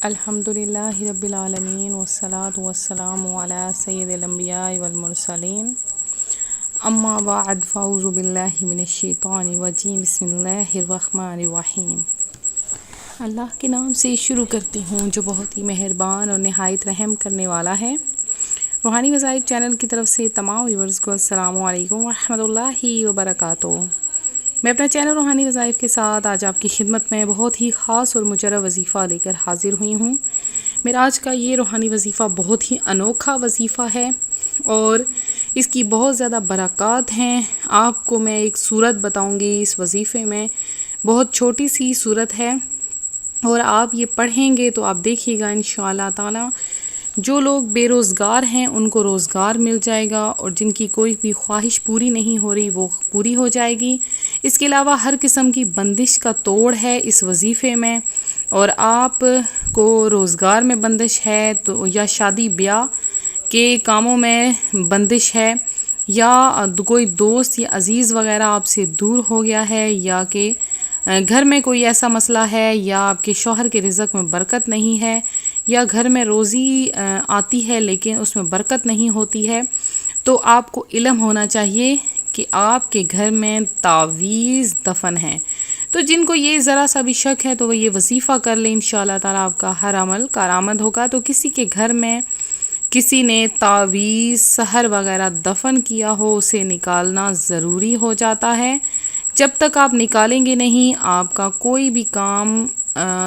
الحمدللہ رب العالمین والصلاة والسلام علی سید الانبیاء والمرسلین اما بعد فاعوذ باللہ من الشیطان الرجیم بسم اللہ الرحمن الرحیم۔ اللہ کے نام سے شروع کرتی ہوں جو بہت ہی مہربان اور نہایت رحم کرنے والا ہے۔ روحانی وظائف چینل کی طرف سے تمام ویورز کو السلام علیکم ورحمۃ اللہ وبرکاتہ۔ میں اپنا چینل روحانی وظائف کے ساتھ آج آپ کی خدمت میں بہت ہی خاص اور مجرب وظیفہ لے کر حاضر ہوئی ہوں۔ میرا آج کا یہ روحانی وظیفہ بہت ہی انوکھا وظیفہ ہے اور اس کی بہت زیادہ برکات ہیں۔ آپ کو میں ایک صورت بتاؤں گی اس وظیفے میں، بہت چھوٹی سی صورت ہے اور آپ یہ پڑھیں گے تو آپ دیکھیے گا انشاءاللہ تعالی جو لوگ بے روزگار ہیں ان کو روزگار مل جائے گا اور جن کی کوئی بھی خواہش پوری نہیں ہو رہی وہ پوری ہو جائے گی۔ اس کے علاوہ ہر قسم کی بندش کا توڑ ہے اس وظیفے میں، اور آپ کو روزگار میں بندش ہے تو یا شادی بیاہ کے کاموں میں بندش ہے، یا کوئی دوست یا عزیز وغیرہ آپ سے دور ہو گیا ہے، یا کہ گھر میں کوئی ایسا مسئلہ ہے، یا آپ کے شوہر کے رزق میں برکت نہیں ہے، یا گھر میں روزی آتی ہے لیکن اس میں برکت نہیں ہوتی ہے، تو آپ کو علم ہونا چاہیے کہ آپ کے گھر میں تعویذ دفن ہے۔ تو جن کو یہ ذرا سا بھی شک ہے تو وہ یہ وظیفہ کر لیں، انشاءاللہ تعالیٰ آپ کا ہر عمل کارآمد ہوگا۔ تو کسی کے گھر میں کسی نے تعویذ سحر وغیرہ دفن کیا ہو اسے نکالنا ضروری ہو جاتا ہے۔ جب تک آپ نکالیں گے نہیں آپ کا کوئی بھی کام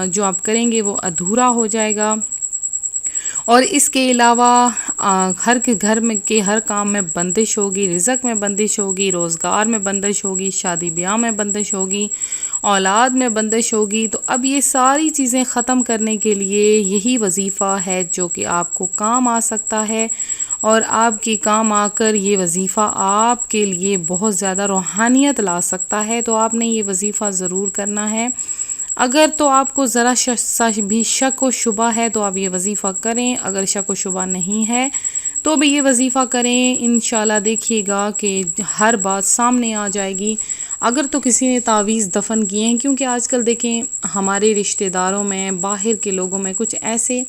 جو آپ کریں گے وہ ادھورا ہو جائے گا، اور اس کے علاوہ ہر کے گھر میں کے ہر کام میں بندش ہوگی، رزق میں بندش ہوگی، روزگار میں بندش ہوگی، شادی بیاہ میں بندش ہوگی، اولاد میں بندش ہوگی۔ تو اب یہ ساری چیزیں ختم کرنے کے لیے یہی وظیفہ ہے جو کہ آپ کو کام آ سکتا ہے، اور آپ کے کام آ کر یہ وظیفہ آپ کے لیے بہت زیادہ روحانیت لا سکتا ہے۔ تو آپ نے یہ وظیفہ ضرور کرنا ہے۔ اگر تو آپ کو ذرا سا بھی شک و شبہ ہے تو آپ یہ وظیفہ کریں، اگر شک و شبہ نہیں ہے تو بھی یہ وظیفہ کریں، انشاءاللہ دیکھیے گا کہ ہر بات سامنے آ جائے گی۔ اگر تو کسی نے تعویذ دفن کیے ہیں، کیونکہ آج کل دیکھیں ہمارے رشتہ داروں میں باہر کے لوگوں میں کچھ ایسے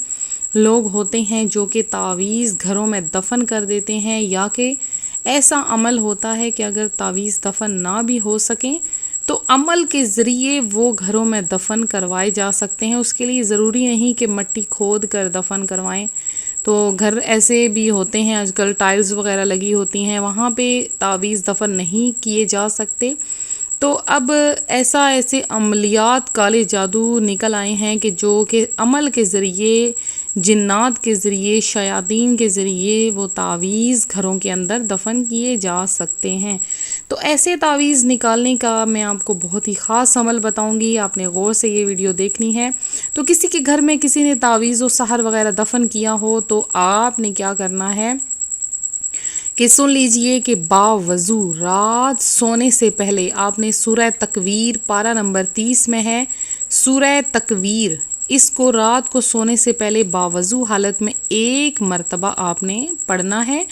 لوگ ہوتے ہیں جو کہ تعویذ گھروں میں دفن کر دیتے ہیں، یا کہ ایسا عمل ہوتا ہے کہ اگر تعویذ دفن نہ بھی ہو سکیں تو عمل کے ذریعے وہ گھروں میں دفن کروائے جا سکتے ہیں۔ اس کے لیے ضروری نہیں کہ مٹی کھود کر دفن کروائیں، تو گھر ایسے بھی ہوتے ہیں آج کل ٹائلز وغیرہ لگی ہوتی ہیں وہاں پہ تعویذ دفن نہیں کیے جا سکتے۔ تو اب ایسے عملیات کالے جادو نکل آئے ہیں کہ جو کہ عمل کے ذریعے، جنات کے ذریعے، شیاطین کے ذریعے وہ تعویذ گھروں کے اندر دفن کیے جا سکتے ہیں۔ تو ایسے تعویذ نکالنے کا میں آپ کو بہت ہی خاص عمل بتاؤں گی، آپ نے غور سے یہ ویڈیو دیکھنی ہے۔ تو کسی کے گھر میں کسی نے تعویذ و سحر وغیرہ دفن کیا ہو تو آپ نے کیا کرنا ہے کہ سن لیجئے کہ باوضو رات سونے سے پہلے آپ نے سورہ تکویر پارہ نمبر 30 میں ہے سورہ تکویر، اس کو رات کو سونے سے پہلے باوضو حالت میں 1 مرتبہ آپ نے پڑھنا ہے،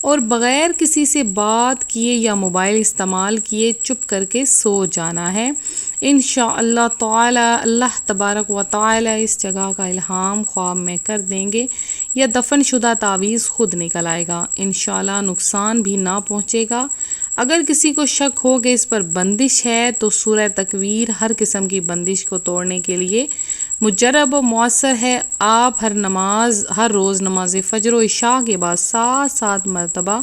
اور بغیر کسی سے بات کیے یا موبائل استعمال کیے چپ کر کے سو جانا ہے۔ انشاءاللہ تعالی اللہ تبارک و تعالی اس جگہ کا الہام خواب میں کر دیں گے، یا دفن شدہ تعویذ خود نکل آئے گا، انشاءاللہ نقصان بھی نہ پہنچے گا۔ اگر کسی کو شک ہو کہ اس پر بندش ہے تو سورہ تکویر ہر قسم کی بندش کو توڑنے کے لیے مجرب و مؤثر ہے۔ آپ ہر روز نماز فجر و عشاء کے بعد 7 مرتبہ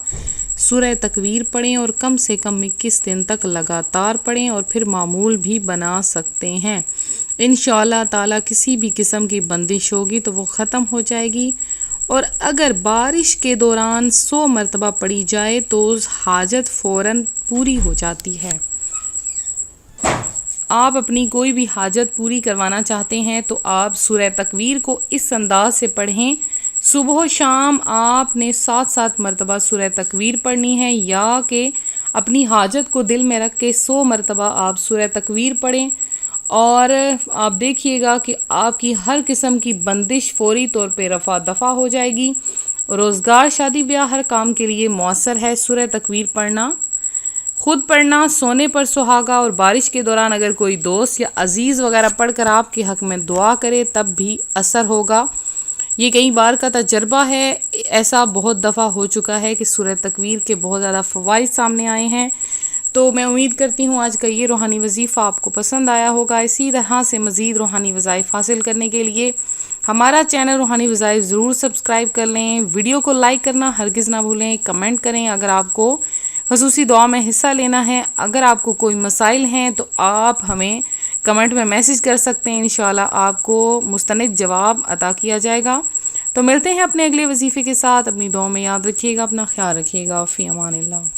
سورہ تکویر پڑھیں، اور کم سے کم 21 دن تک لگاتار پڑھیں، اور پھر معمول بھی بنا سکتے ہیں۔ انشاءاللہ تعالی کسی بھی قسم کی بندش ہوگی تو وہ ختم ہو جائے گی، اور اگر بارش کے دوران 100 مرتبہ پڑھی جائے تو حاجت فوراً پوری ہو جاتی ہے۔ آپ اپنی کوئی بھی حاجت پوری کروانا چاہتے ہیں تو آپ سورہ تکویر کو اس انداز سے پڑھیں، صبح و شام آپ نے 7 مرتبہ سورہ تکویر پڑھنی ہے، یا کہ اپنی حاجت کو دل میں رکھ کے 100 مرتبہ آپ سورہ تکویر پڑھیں، اور آپ دیکھیے گا کہ آپ کی ہر قسم کی بندش فوری طور پہ رفع دفع ہو جائے گی۔ روزگار، شادی بیاہ ہر کام کے لیے مؤثر ہے سورہ تکویر پڑھنا۔ خود پڑھنا، سونے پر سہاگا اور بارش کے دوران اگر کوئی دوست یا عزیز وغیرہ پڑھ کر آپ کے حق میں دعا کرے تب بھی اثر ہوگا۔ یہ کئی بار کا تجربہ ہے، ایسا بہت دفعہ ہو چکا ہے کہ سورہ تکویر کے بہت زیادہ فوائد سامنے آئے ہیں۔ تو میں امید کرتی ہوں آج کا یہ روحانی وظیفہ آپ کو پسند آیا ہوگا۔ اسی طرح سے مزید روحانی وظائف حاصل کرنے کے لیے ہمارا چینل روحانی وظائف ضرور سبسکرائب کر لیں، ویڈیو کو لائک کرنا ہرگز نہ بھولیں، کمنٹ کریں اگر آپ کو خصوصی دعا میں حصہ لینا ہے۔ اگر آپ کو کوئی مسائل ہیں تو آپ ہمیں کمنٹ میں میسج کر سکتے ہیں، انشاءاللہ آپ کو مستند جواب عطا کیا جائے گا۔ تو ملتے ہیں اپنے اگلے وظیفے کے ساتھ، اپنی دعاؤں میں یاد رکھیے گا، اپنا خیال رکھیے گا، فی امان اللہ۔